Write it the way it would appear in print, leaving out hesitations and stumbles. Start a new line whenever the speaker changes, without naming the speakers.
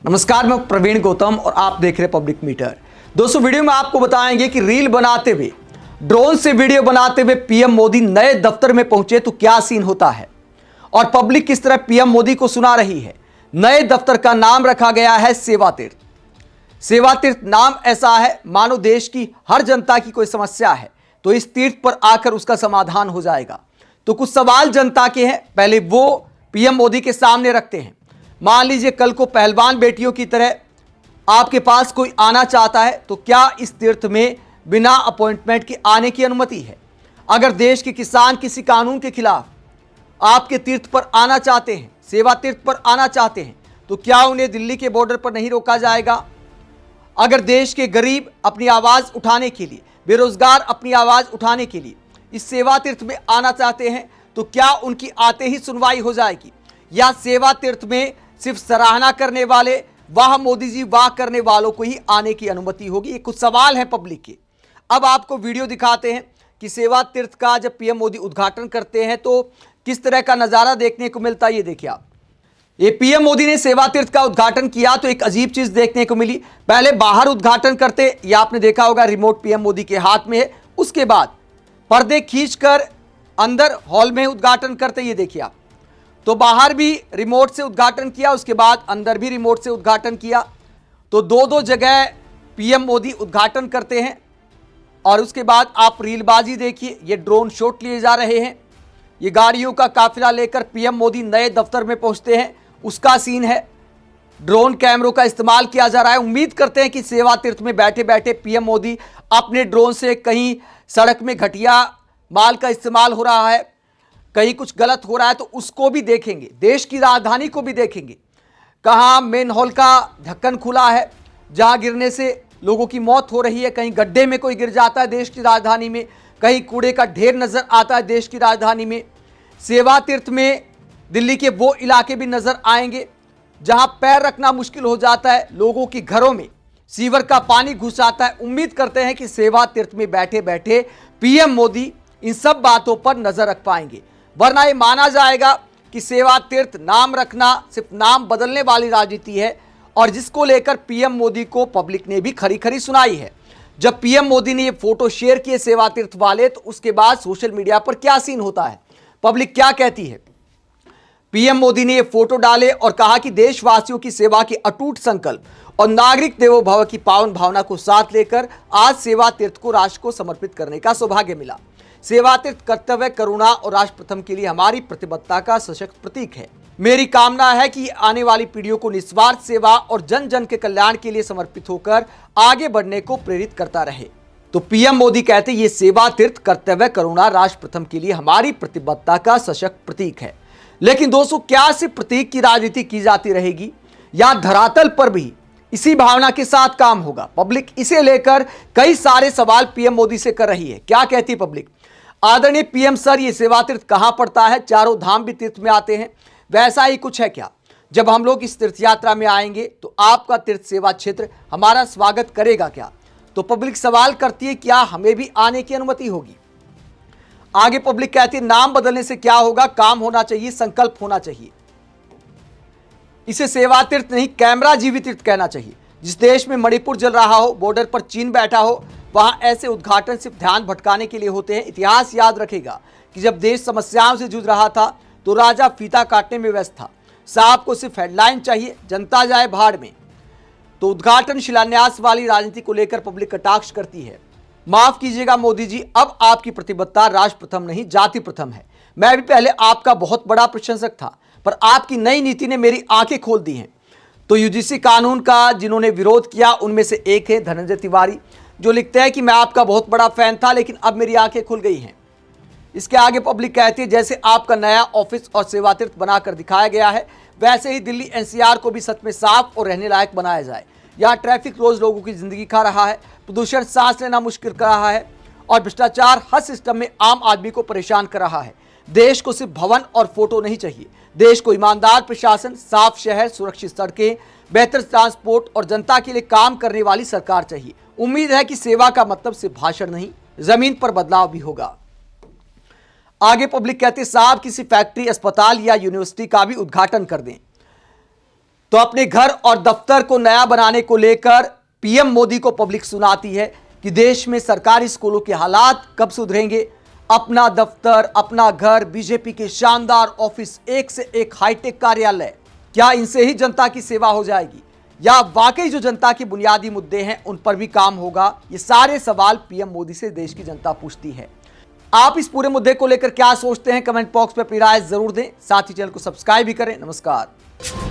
नमस्कार, मैं प्रवीण गौतम और आप देख रहे हैं पब्लिक मीटर। दोस्तों, वीडियो में आपको बताएंगे कि रील बनाते हुए, ड्रोन से वीडियो बनाते हुए पीएम मोदी नए दफ्तर में पहुंचे तो क्या सीन होता है और पब्लिक किस तरह पीएम मोदी को सुना रही है। नए दफ्तर का नाम रखा गया है सेवा तीर्थ। सेवा तीर्थ नाम ऐसा है मानो देश की हर जनता की कोई समस्या है तो इस तीर्थ पर आकर उसका समाधान हो जाएगा। तो कुछ सवाल जनता के हैं, पहले वो पीएम मोदी के सामने रखते हैं। मान लीजिए कल को पहलवान बेटियों की तरह आपके पास कोई आना चाहता है तो क्या इस तीर्थ में बिना अपॉइंटमेंट के आने की अनुमति है? अगर देश के किसान किसी कानून के खिलाफ आपके तीर्थ पर आना चाहते हैं, सेवा तीर्थ पर आना चाहते हैं, तो क्या उन्हें दिल्ली के बॉर्डर पर नहीं रोका जाएगा? अगर देश के गरीब अपनी आवाज उठाने के लिए, बेरोजगार अपनी आवाज उठाने के लिए इस सेवा तीर्थ में आना चाहते हैं तो क्या उनकी आते ही सुनवाई हो जाएगी या सेवा तीर्थ में सिर्फ सराहना करने वाले, वाह मोदी जी वाह करने वालों को ही आने की अनुमति होगी? ये कुछ सवाल है पब्लिक के। अब आपको वीडियो दिखाते हैं कि सेवा तीर्थ का जब पीएम मोदी उद्घाटन करते हैं तो किस तरह का नजारा देखने को मिलता है। ये देखिए आप, ये पीएम मोदी ने सेवा तीर्थ का उद्घाटन किया तो एक अजीब चीज देखने को मिली। पहले बाहर उद्घाटन करते, ये आपने देखा होगा रिमोट पीएम मोदी के हाथ में है, उसके बाद पर्दे खींचकर अंदर हॉल में उद्घाटन करते। ये देखिए आप, तो बाहर भी रिमोट से उद्घाटन किया, उसके बाद अंदर भी रिमोट से उद्घाटन किया। तो दो जगह पीएम मोदी उद्घाटन करते हैं और उसके बाद आप रीलबाजी देखिए, ये ड्रोन शॉट लिए जा रहे हैं। ये गाड़ियों का काफिला लेकर पीएम मोदी नए दफ्तर में पहुंचते हैं, उसका सीन है। ड्रोन कैमरों का इस्तेमाल किया जा रहा है। उम्मीद करते हैं कि सेवा तीर्थ में बैठे बैठे पीएम मोदी अपने ड्रोन से कहीं सड़क में घटिया माल का इस्तेमाल हो रहा है, कहीं कुछ गलत हो रहा है तो उसको भी देखेंगे, देश की राजधानी को भी देखेंगे। कहाँ मेन हॉल का ढक्कन खुला है जहां गिरने से लोगों की मौत हो रही है, कहीं गड्ढे में कोई गिर जाता है देश की राजधानी में, कहीं कूड़े का ढेर नजर आता है देश की राजधानी में। सेवा तीर्थ में दिल्ली के वो इलाके भी नजर आएंगे जहां पैर रखना मुश्किल हो जाता है, लोगों के घरों में सीवर का पानी घुस आता है। उम्मीद करते हैं कि सेवा तीर्थ में बैठे बैठे पीएम मोदी इन सब बातों पर नजर रख पाएंगे, वरना ये माना जाएगा कि सेवा तीर्थ नाम रखना सिर्फ नाम बदलने वाली राजनीति है और जिसको लेकर पीएम मोदी को पब्लिक ने भी खरी खरी सुनाई है। जब पीएम मोदी ने ये फोटो शेयर किए सेवा तीर्थ वाले तो उसके बाद सोशल मीडिया पर क्या सीन होता है, पब्लिक क्या कहती है। पीएम मोदी ने ये फोटो डाले और कहा कि देशवासियों की सेवा के अटूट संकल्प और नागरिक देवो भव की पावन भावना को साथ लेकर आज सेवा तीर्थ को राष्ट्र को समर्पित करने का सौभाग्य मिला। सेवा तीर्थ कर्तव्य, करुणा और राष्ट्र प्रथम के लिए हमारी प्रतिबद्धता का सशक्त प्रतीक है। मेरी कामना है कि आने वाली पीढ़ियों को निस्वार्थ सेवा और जन जन के कल्याण के लिए समर्पित होकर आगे बढ़ने को प्रेरित करता रहे। तो पीएम मोदी कहते ये सेवा तीर्थ कर्तव्य, करुणा, राष्ट्र प्रथम के लिए हमारी प्रतिबद्धता का सशक्त प्रतीक है। लेकिन दोस्तों, क्या सिर्फ प्रतीक की राजनीति की जाती रहेगी या धरातल पर भी इसी भावना के साथ काम होगा? पब्लिक इसे लेकर कई सारे सवाल पीएम मोदी से कर रही है। क्या कहती है पब्लिक? आदरणीय पीएम सर, ये सेवा तीर्थ कहां पड़ता है? चारों धाम भी तीर्थ में आते हैं, वैसा ही कुछ है क्या? जब हम लोग इस तीर्थ यात्रा में आएंगे तो आपका तीर्थ सेवा क्षेत्र हमारा स्वागत करेगा क्या? तो पब्लिक सवाल करती है क्या हमें भी आने की अनुमति होगी? आगे पब्लिक कहती है नाम बदलने से क्या होगा, काम होना चाहिए, संकल्प होना चाहिए। इसे सेवा तीर्थ नहीं कैमरा जीवित तीर्थ कहना चाहिए। जिस देश में मणिपुर जल रहा हो, बॉर्डर पर चीन बैठा हो, वहां ऐसे उद्घाटन सिर्फ ध्यान भटकाने के लिए होते हैं। इतिहास याद रखेगा कि जब देश समस्याओं से जूझ रहा था तो राजा फीता काटने में व्यस्त था, साहब को सिर्फ हेडलाइन चाहिए, जनता जाए भाड़ में। तो उद्घाटन शिलान्यास वाली राजनीति को लेकर पब्लिक कटाक्ष करती है। माफ कीजिएगा मोदी जी, अब आपकी प्रतिबद्धता राष्ट्र प्रथम नहीं जाति प्रथम है। मैं भी पहले आपका बहुत बड़ा प्रशंसक था, पर आपकी नई नीति ने मेरी आंखें खोल दी हैं। तो यूजीसी कानून का जिन्होंने विरोध किया उनमें से एक है धनंजय तिवारी, जो लिखते हैं कि मैं आपका बहुत बड़ा फैन था लेकिन अब मेरी आंखें खुल गई हैं। इसके आगे पब्लिक कहती है जैसे आपका नया ऑफिस और सेवा तीर्थ बनाकर दिखाया गया है वैसे ही दिल्ली एनसीआर को भी सच में साफ और रहने लायक बनाया जाए। यहाँ ट्रैफिक रोज लोगों की जिंदगी खा रहा है, प्रदूषण सांस लेना मुश्किल कर रहा है और भ्रष्टाचार हर सिस्टम में आम आदमी को परेशान कर रहा है। देश को सिर्फ भवन और फोटो नहीं चाहिए, देश को ईमानदार प्रशासन, साफ शहर, सुरक्षित सड़कें, बेहतर ट्रांसपोर्ट और जनता के लिए काम करने वाली सरकार चाहिए। उम्मीद है कि सेवा का मतलब सिर्फ भाषण नहीं, जमीन पर बदलाव भी होगा। आगे पब्लिक कहते साहब किसी फैक्ट्री, अस्पताल या यूनिवर्सिटी का भी उद्घाटन कर दें। तो अपने घर और दफ्तर को नया बनाने को लेकर पीएम मोदी को पब्लिक सुनाती है कि देश में सरकारी स्कूलों के हालात कब सुधरेंगे। अपना दफ्तर, अपना घर, बीजेपी के शानदार ऑफिस, एक से एक हाईटेक कार्यालय, क्या इनसे ही जनता की सेवा हो जाएगी या वाकई जो जनता के बुनियादी मुद्दे हैं उन पर भी काम होगा? ये सारे सवाल पीएम मोदी से देश की जनता पूछती है। आप इस पूरे मुद्दे को लेकर क्या सोचते हैं? कमेंट बॉक्स में अपनी राय जरूर दें। साथ ही चैनल को सब्सक्राइब भी करें। नमस्कार।